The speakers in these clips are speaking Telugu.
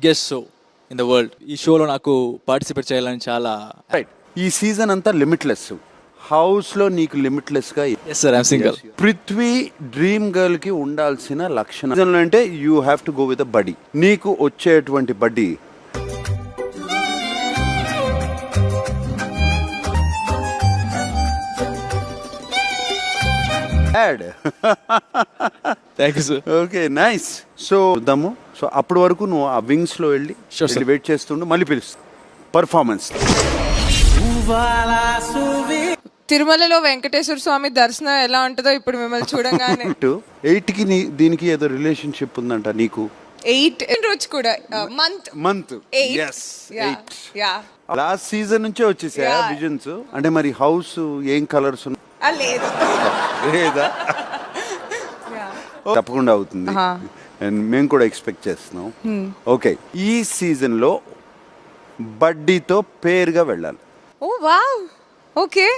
Biggest show in the world. ఈ షోలో నాకు పార్టిసిపేట్ చేయాలని చాలా. రైట్, ఈ సీజన్ అంతా లిమిట్లెస్. హౌస్ లో నీకు లిమిట్లెస్ గా. Yes sir, I'm single. Prithvi dream girl కి ఉండాల్సిన లక్షణం అంటే you have to go with a buddy. నీకు వచ్చేటువంటి buddy thank you sir. Okay, nice. So చూద్దాము. సో అప్పటి వరకు నువ్వు ఆ వింగ్స్ లో వెళ్ళి వెయిట్ చేస్తుండు, మళ్ళీ పిలుస్తా పర్ఫార్మెన్స్. తిరుమలలో వెంకటేశ్వర స్వామి దర్శనం ఎలా ఉంటుందో ఇప్పుడు మిమ్మల్ని చూడంగానే. 8 కి దీనికి ఏదో రిలేషన్షిప్ ఉందంట నీకు. 8 రోజు కూడా మంత్ లాస్ట్ సీజన్ నుంచే వచ్చేసా విజన్స్. అంటే మరి హౌస్ ఏం కలర్స్ లేదు లేదా? తప్పకుండా అవుతుంది, మేము కూడా ఎక్స్పెక్ట్ చేస్తున్నాం. ఓకే, ఈ సీజన్ లో బడ్డీతో పేరుగా వెళ్ళాలి. Oh wow, okay.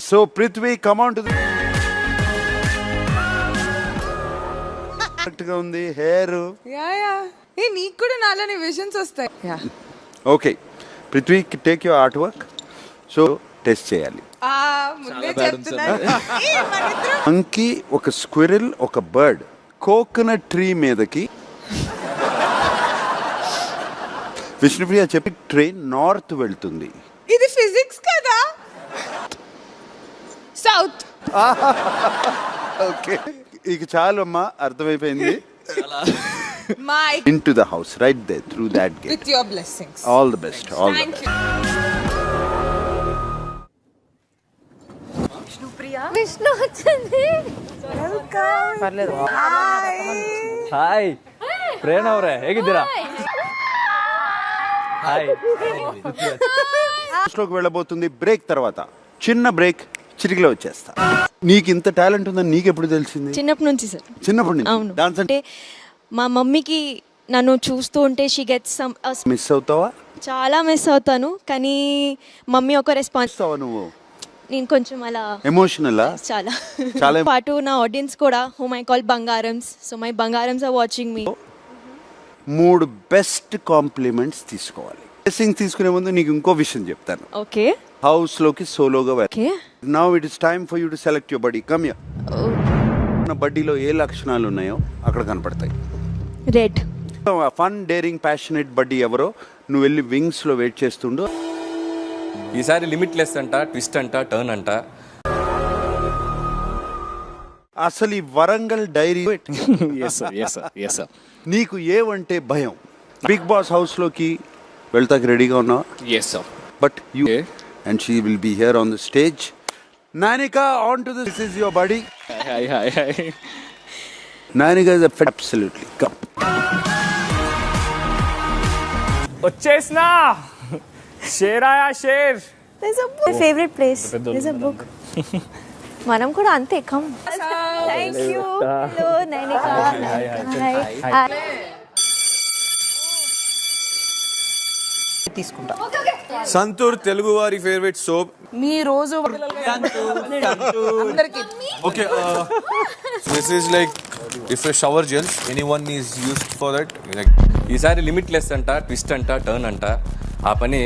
So Prithvi, come on to the. Correct గా ఉంది హెయిర్. నీకు కూడా నాలోని విజన్స్ వస్తాయి. Okay Prithvi, take your art work. So test చేయాలి. మంకీ, ఒక స్క్విరిల్, ఒక బర్డ్ కోకోనట్ ట్రీ మీదకి. విష్ణుప్రియ చెప్పి ట్రైన్ నార్త్ వెళ్తుంది. ఇది ఫిజిక్స్ కదా. సౌత్. ఓకే, ఇక చాలు అమ్మా, అర్థమైపోయింది. My into the house right there through that gate. With your blessings. All the best. All Thank the best. you. Vishnu వచ్చింది. ಹಾಯ್ ಪ್ರೇರಣ ಅವರೇ, ಹೇಗಿದ್ದೀರಾ? హాయ్. లోకి వెళ్ళబోతుంది. బ్రేక్ తర్వాత చిన్న బ్రేక్, చిటికలో వచ్చేస్తా. నీకు ఇంత టాలెంట్ ఉందని నీకు ఎప్పుడు తెలిసింది? చిన్నప్పటి నుంచి సార్. చిన్నప్పటి నుంచి. అవును. డాన్స్ అంటే మా మమ్మీకి నన్ను చూస్తూ ఉంటే షీ గెట్స్ సమ్. మిస్ అవుతావా? చాలా మిస్ అవుతాను, కానీ మమ్మీ ఒక రెస్పాన్స్. నువ్వు నేను కొంచెం అలా ఎమోషనల్. చాలా చాలా పాటు నా ఆడియన్స్ కూడా, హూమ్ ఐ కాల్ బంగారమ్స్. సో మై బంగారమ్స్ are watching me. 3 best compliments తీసుకోవాలి. బ్లెస్సింగ్స్ తీసుకునే ముందు నీకు ఇంకో విషయం చెప్తాను. ఓకే. హౌస్ లోకి సోలోగా వెళ్ళాలి. Okay. Now it is time for you to select your buddy. Come here. నా బడ్డీలో ఏ లక్షణాలు ఉన్నాయో అక్కడ కనపడతాయి. రెడ్. ఫన్, డేరింగ్, ప్యాషనేట్ బడ్డీ ఎవరో నువ్వు వెళ్ళి వింగ్స్ లో వెయిట్ చేస్తుండు. ఈసారి లిమిట్లెస్ అంట, ట్విస్ట్ అంట, టర్న్ అంట. అసలు ఈ వరంగల్ డైరీ నీకు ఏవంటే భయం. బిగ్ బాస్ హౌస్ లోకి వెళ్తాకి రెడీగా ఉన్నావా? Yes sir. But you and she will be here on the stage. Nanika, on to this is your buddy. Hi hi hi. Nanika is absolutely come. వచ్చేసినా షేరాయా షేర్. There's a book. My favorite place. There's a book. మనం కూడా అంతే. Come. Thank you. Hello Nainika. Hi. తీసుకుంటా. సంతూర్ తెలుగు వారి ఫేవరెట్ సోప్. మీ రోజు అందరికి. Okay, this is like refresh shower gels. Anyone is used for that. ఈసారి లిమిట్లెస్ అంట, ట్విస్ట్ అంట, టర్న్ అంట. ఆ పని